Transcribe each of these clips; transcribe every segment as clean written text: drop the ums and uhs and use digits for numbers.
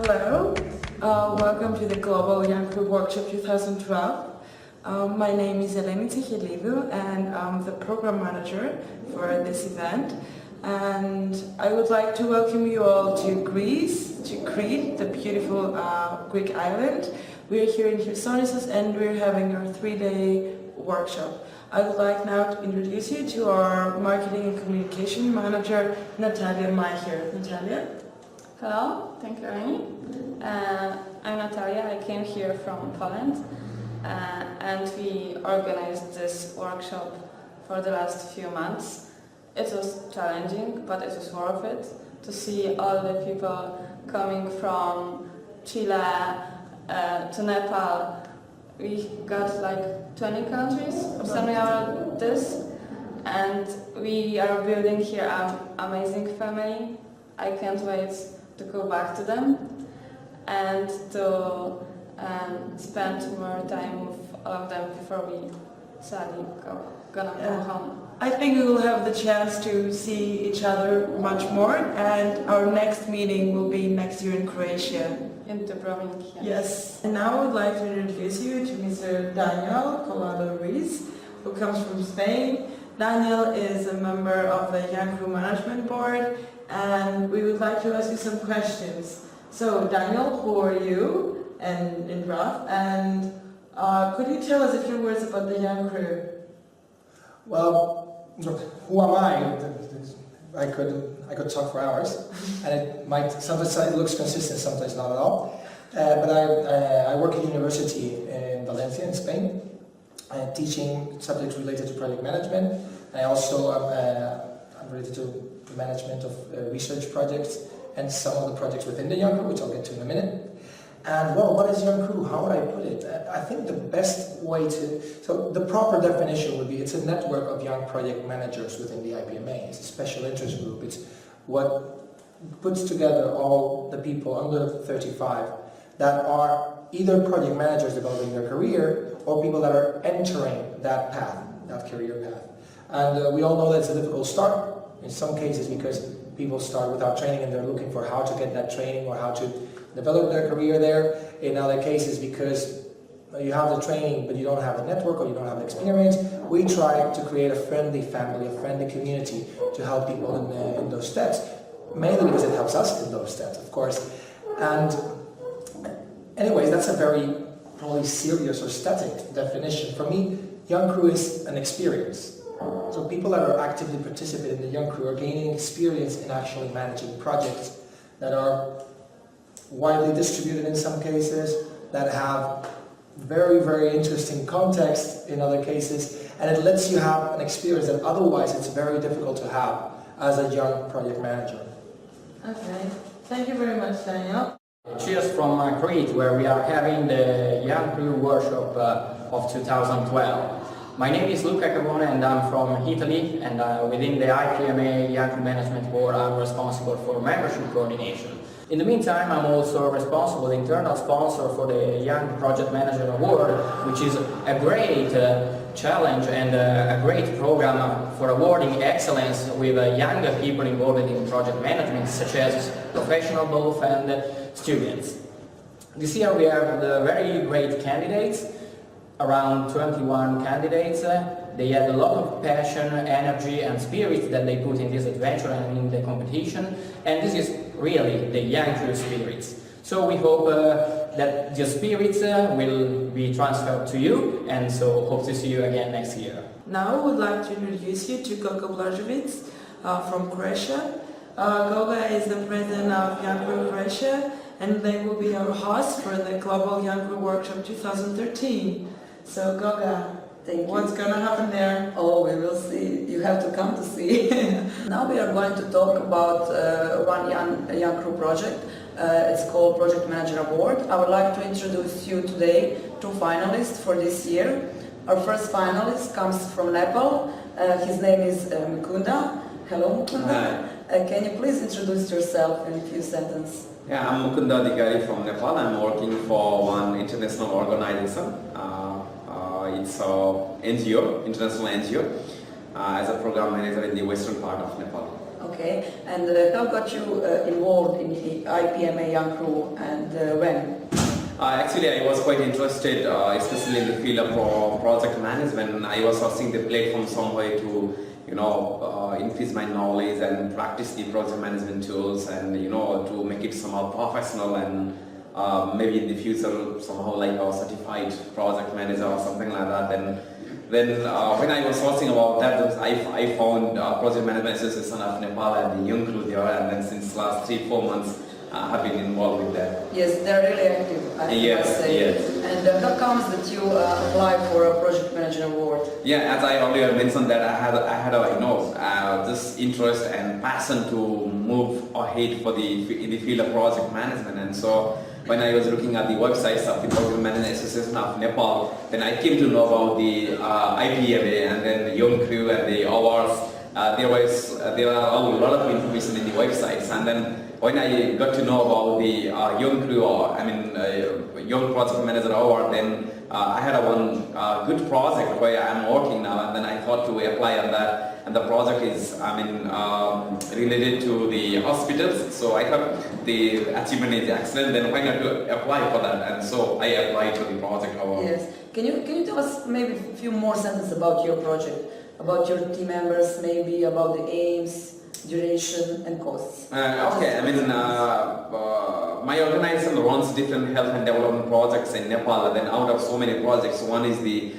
Hello, welcome to the Global Young Crew Workshop 2012. My name is Eleni Tsicheliou and I'm the program manager for this event. And I would like to welcome you all to Greece, to Crete, the beautiful Greek island. We're here in Chrysonisos and we're having our 3-day workshop. I would like now to introduce you to our marketing and communication manager, Natalia Maher. Natalia? Hello, thank you, Eleni. I'm Natalia. I came here from Poland and we organized this workshop for the last few months. It was challenging, but it was worth it to see all the people coming from Chile to Nepal. We got like 20 countries or something like this, and we are building here an amazing family. I can't wait to go back to them and to spend more time with all of them before we sadly gonna go home. I think we will have the chance to see each other much more, and our next meeting will be next year in Croatia. In Dubrovnik, Yes. And now I would like to introduce you to Mr. Daniel Ruiz, who comes from Spain. Daniel is a member of the Young Crew Management Board, and we would like to ask you some questions. So, Daniel, who are you, and in rough, and could you tell us a few words about the Young Crew? Well, who am I? I could talk for hours, and it might sometimes it looks consistent, sometimes not at all. But I work at university in Valencia, in Spain, teaching subjects related to project management. I also I'm related to the management of research projects and some of the projects within the Young Crew, which I'll get to in a minute. And well, what is Young Crew? How would I put it? I think the best way so the proper definition would be it's a network of young project managers within the IPMA. It's a special interest group. It's what puts together all the people under 35 that are either project managers developing their career or people that are entering that path, that career path. And we all know that it's a difficult start in some cases because people start without training and they're looking for how to get that training or how to develop their career there. In other cases, because you have the training but you don't have the network or you don't have the experience, we try to create a friendly family, a friendly community to help people in those steps, mainly because it helps us in those steps, of course. And anyways, that's a very probably serious or static definition. For me, Young Crew is an experience. So people that are actively participating in the Young Crew are gaining experience in actually managing projects that are widely distributed in some cases, that have very, very interesting context in other cases, and it lets you have an experience that otherwise it's very difficult to have as a young project manager. Okay, thank you very much, Daniel. Cheers from Crete, where we are having the Young Crew workshop of 2012. My name is Luca Cavone and I'm from Italy, and within the IPMA Young Crew Management Board I'm responsible for membership coordination. In the meantime, I'm also responsible, the internal sponsor for the Young Project Manager Award, which is a great challenge and a great program for awarding excellence with younger people involved in project management, such as professional both and students. This year we have very great candidates, around 21 candidates. They had a lot of passion, energy and spirit that they put in this adventure and in the competition, and this is really the Young Crew spirits. So we hope that the spirits will be transferred to you, and so hope to see you again next year. Now I would like to introduce you to Goga Blažević from Croatia. Goga is the president of Young Crew Croatia, and they will be our host for the Global Young Crew Workshop 2013. So Goga, what's going to happen there? Oh, we will see. You have to come to see. Now we are going to talk about one young Crew project. It's called Project Manager Award. I would like to introduce you today two finalists for this year. Our first finalist comes from Nepal. His name is Mukunda. Hello, Mukunda. Can you please introduce yourself in a few sentences? Yeah, I'm Mukunda Adhikari from Nepal. I'm working for one international organization. It's an NGO, international NGO. as a program manager in the western part of Nepal. Okay, and how got you involved in the IPMA Young Crew and when? Actually, I was quite interested, especially in the field of project management. I was searching the platform some way to, increase my knowledge and practice the project management tools, and to make it somehow professional, and maybe in the future somehow like a certified project manager or something like that. Then when I was searching about that, I found Project Management Association of Nepal and the Young Crew there, and then since last 3-4 months I have been involved with that. Yes, they're really active, I must say. Yes. And how comes that you applied for a project manager award? Yeah, as I earlier mentioned that I had a this interest and passion to move ahead in the field of project management, and so when I was looking at the websites of the Project Management Association of Nepal, then I came to know about the IPMA and then the Young Crew and the awards. There are a lot of information in the websites, and then when I got to know about the Young Crew, Young Project Manager Award, then I had one good project where I'm working now, and then I thought to apply on that. And the project is, related to the hospitals. So I thought the achievement is excellent. Then why not to apply for that? And so I applied to the project award. Yes. Can you tell us maybe a few more sentences about your project, about your team members, maybe about the aims, duration, and costs? Okay. My organization runs different health and development projects in Nepal. And then out of so many projects, one is the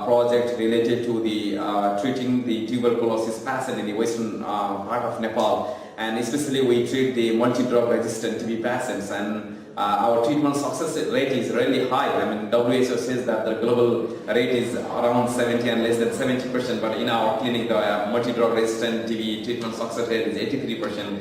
project related to the treating the tuberculosis patient in the western part of Nepal, and especially we treat the multi-drug resistant TB patients, and our treatment success rate is really high. WHO says that the global rate is around 70 and less than 70%, but in our clinic the multi-drug resistant TB treatment success rate is 83%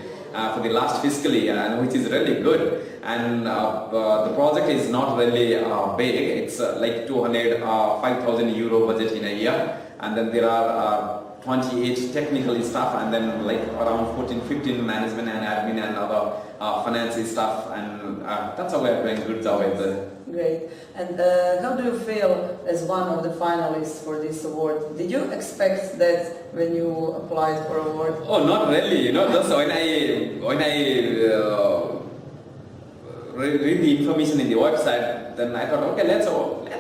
for the last fiscal year, and which is really good. And the project is not really big. It's like 205,000 euro budget in a year, and then there are 28 technical staff, and then like around 14-15 management and admin and other finance staff, and that's how we are doing good job with it. Great. And how do you feel as one of the finalists for this award? Did you expect that when you applied for award? Oh, not really. Just when I read the information in the website, then I thought, okay, let's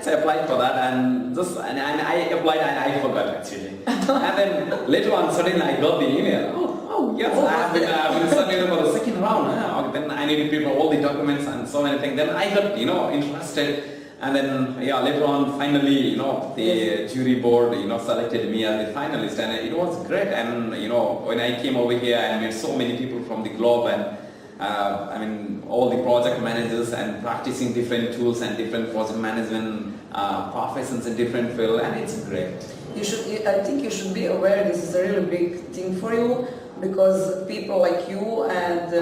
apply for that, and I applied and I forgot actually. And then later on, suddenly I got the email. Oh yes, I've been submitted for the second round. Then I need to prepare all the documents and so many things. Then I got interested. And then later on, finally, the jury board, selected me as the finalist, and it was great. And when I came over here, I met so many people from the globe, and all the project managers, and practicing different tools and different project management professions in different fields, and it's great. I think you should be aware this is a really big thing for you, because people like you and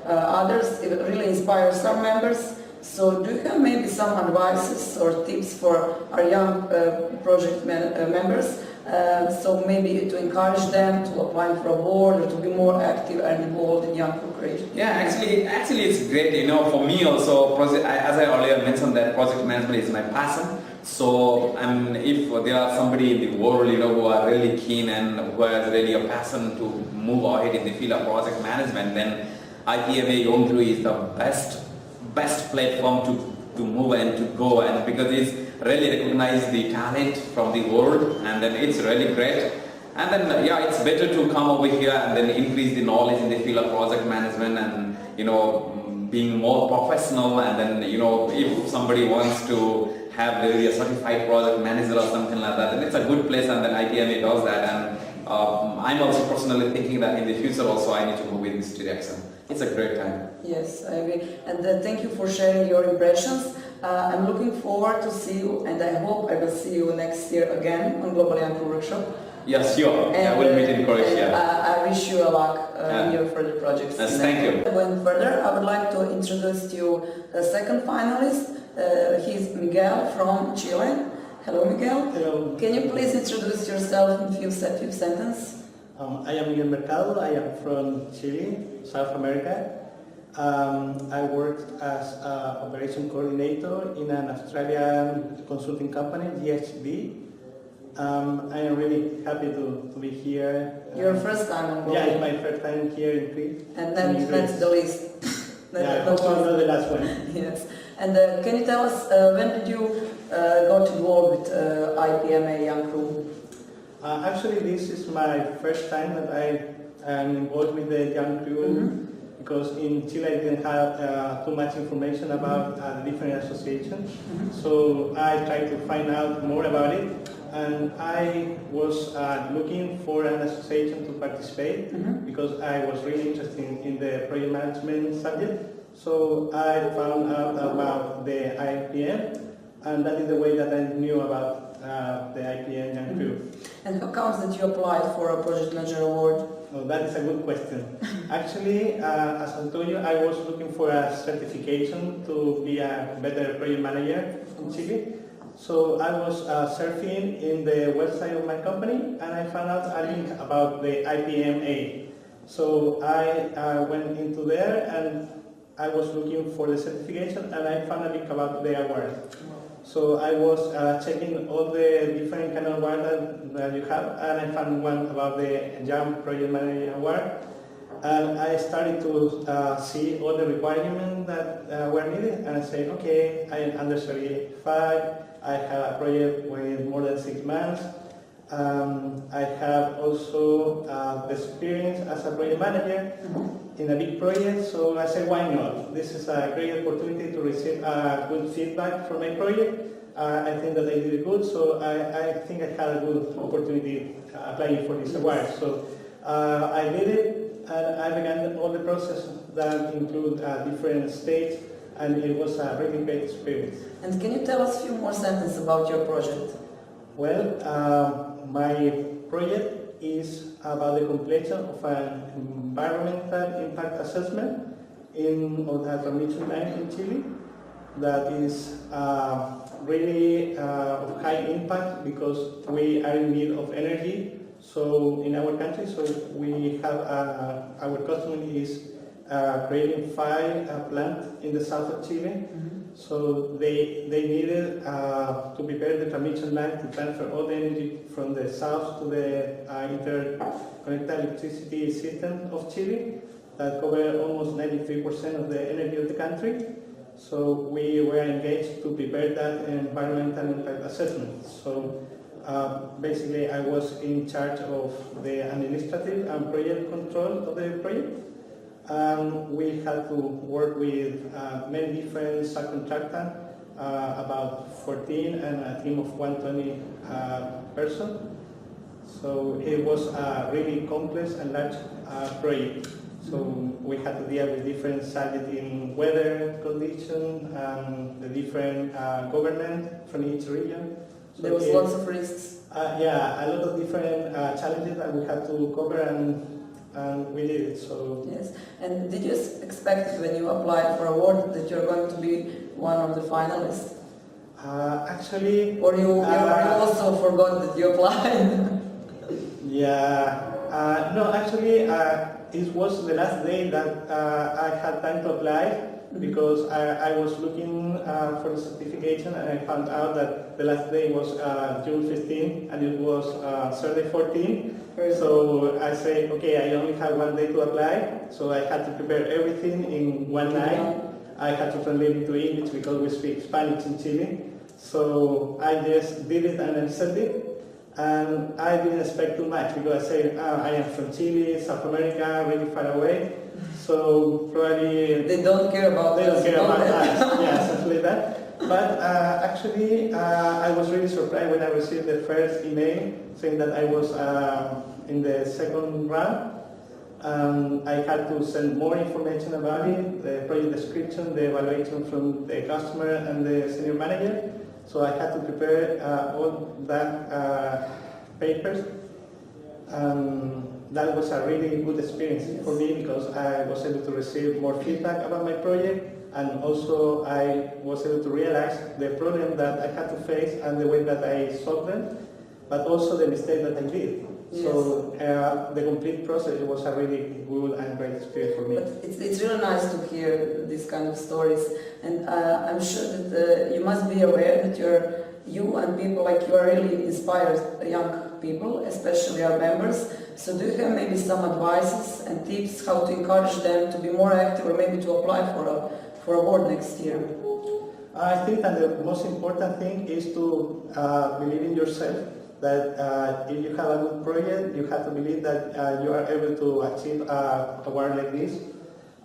others really inspire some members. So do you have maybe some advices or tips for our young project members? So maybe to encourage them to apply for a award or to be more active and involved in young creation. Yeah, actually it's great. For me also, as I earlier mentioned, that project management is my passion. So if there are somebody in the world, who are really keen and who has really a passion to move ahead in the field of project management, then IPMA Young Crew is the best platform to move and to go, and because it's really recognize the talent from the world, and then it's really great. And then it's better to come over here and then increase the knowledge in the field of project management, and being more professional. And then if somebody wants to have maybe a certified project manager or something like that, then it's a good place, and then IPMA does that. And I'm also personally thinking that in the future also I need to move in this direction. It's a great time. Yes, I agree. And thank you for sharing your impressions. I'm looking forward to see you, and I hope I will see you next year again on Global Young Crew Workshop. Yes, sure. I will meet in Croatia. I wish you a luck in your further projects. Yes, thank you. Going further, I would like to introduce to you the second finalist. He's Miguel from Chile. Hello, Miguel. Hello. Can you please introduce yourself in few sentences? I am Miguel Mercado. I am from Chile, South America. I worked as an operation coordinator in an Australian consulting company, GHB. I am really happy to be here. Your first time in Yeah, Greece. it's my first time here in Crete. And that's the least. Yeah, hopefully not the last one. Yes. And can you tell us when did you got involved with IPMA Young Crew? Actually, this is my first time that I am involved with the Young Crew because in Chile I didn't have too much information about the different associations. So I tried to find out more about it, and I was looking for an association to participate because I was really interested in the project management subject. So I found out about the IPM, and that is the way that I knew about the IPM Young Crew. And how comes that you applied for a project manager award? Oh, that is a good question. Actually, as I told you, I was looking for a certification to be a better project manager in Chile. So I was surfing in the website of my company, and I found out a link about the IPMA. So I went into there and I was looking for the certification, and I found a link about the award. So I was checking all the different kind of awards that you have, and I found one about the Young Project Manager Award. And I started to see all the requirements that were needed, and I said, okay, I am under 35, I have a project with more than 6 months. I have also the experience as a project manager in a big project, so I said, why not? This is a great opportunity to receive good feedback from my project. I think that I did it good, so I think I had a good opportunity applying for this award. So I did it, and I began all the process that include different states, and it was a really great experience. And can you tell us a few more sentences about your project? Well, my project is about the completion of an environmental impact assessment on a transmission line in Chile that is really of high impact because we are in need of energy. So in our country, so we have our customer is creating 5 plants in the south of Chile. So they needed to prepare the transmission line to transfer all the energy from the south to the interconnected electricity system of Chile that cover almost 93% of the energy of the country. So we were engaged to prepare that environmental impact assessment. So basically I was in charge of the administrative and project control of the project. We had to work with many different subcontractors, about 14 and a team of 120 persons. So it was a really complex and large project. So we had to deal with different subjects in weather conditions and the different government from each region. So There was lots of risks. Yeah, a lot of different challenges that we had to cover, and we did it. So Yes. And did you expect when you applied for award that you're going to be one of the finalists? actually, Or you also forgot that you applied? yeah, no, actually, it was the last day that I had time to apply because I was looking for the certification, and I found out that the last day was June 15 and it was Saturday 14. So I said, okay, I only have 1 day to apply, so I had to prepare everything in one night. I had to translate it to English because we speak Spanish in Chile. So I just did it and accepted it. And I didn't expect too much because I said, I am from Chile, South America, really far away. So probably They don't care about they don't us, care don't about they? us. Yeah, something like that. But actually, I was really surprised when I received the first email saying that I was in the second round. I had to send more information about it, the project description, the evaluation from the customer and the senior manager. So I had to prepare all that papers. That was a really good experience for me because I was able to receive more feedback about my project, and also I was able to realize the problem that I had to face and the way that I solved them, but also the mistake that I did. Yes. So the complete process was a really good and great experience for me. But it's really nice to hear these kind of stories, and I'm sure that you must be aware that you're you and people like you are really inspired young people, especially our members. So do you have maybe some advices and tips how to encourage them to be more active or maybe to apply for a board next year? I think that the most important thing is to believe in yourself, that if you have a good project, you have to believe that you are able to achieve a award like this.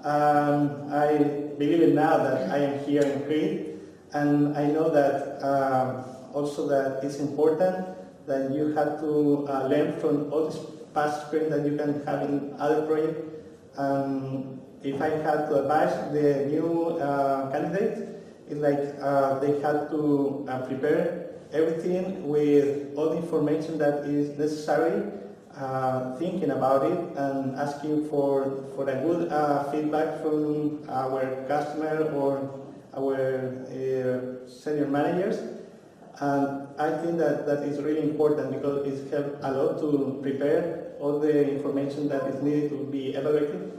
I believe it now that I am here in Crete, and I know that also that it's important that you have to learn from all this past experience that you can have in other projects. If I had to advise the new candidates, it's like they have to prepare everything with all the information that is necessary, thinking about it and asking for a good feedback from our customer or our senior managers. And I think that is really important because it helps a lot to prepare all the information that is needed to be evaluated.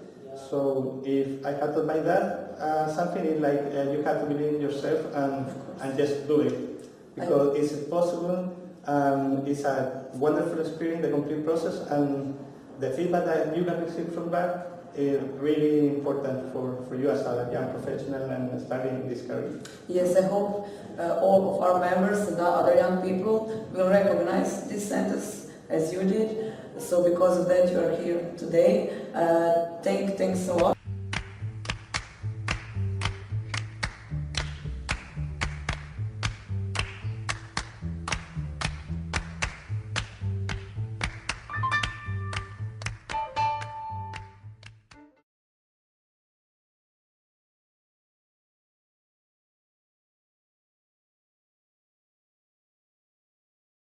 So if I had to buy that, something is like you have to believe in yourself and just do it. Because it's possible, it's a wonderful experience, the complete process, and the feedback that you can receive from that is really important for you as a young professional and starting this career. Yes, I hope all of our members and other young people will recognize this sentence as you did. So because of that you are here today. Thanks a lot.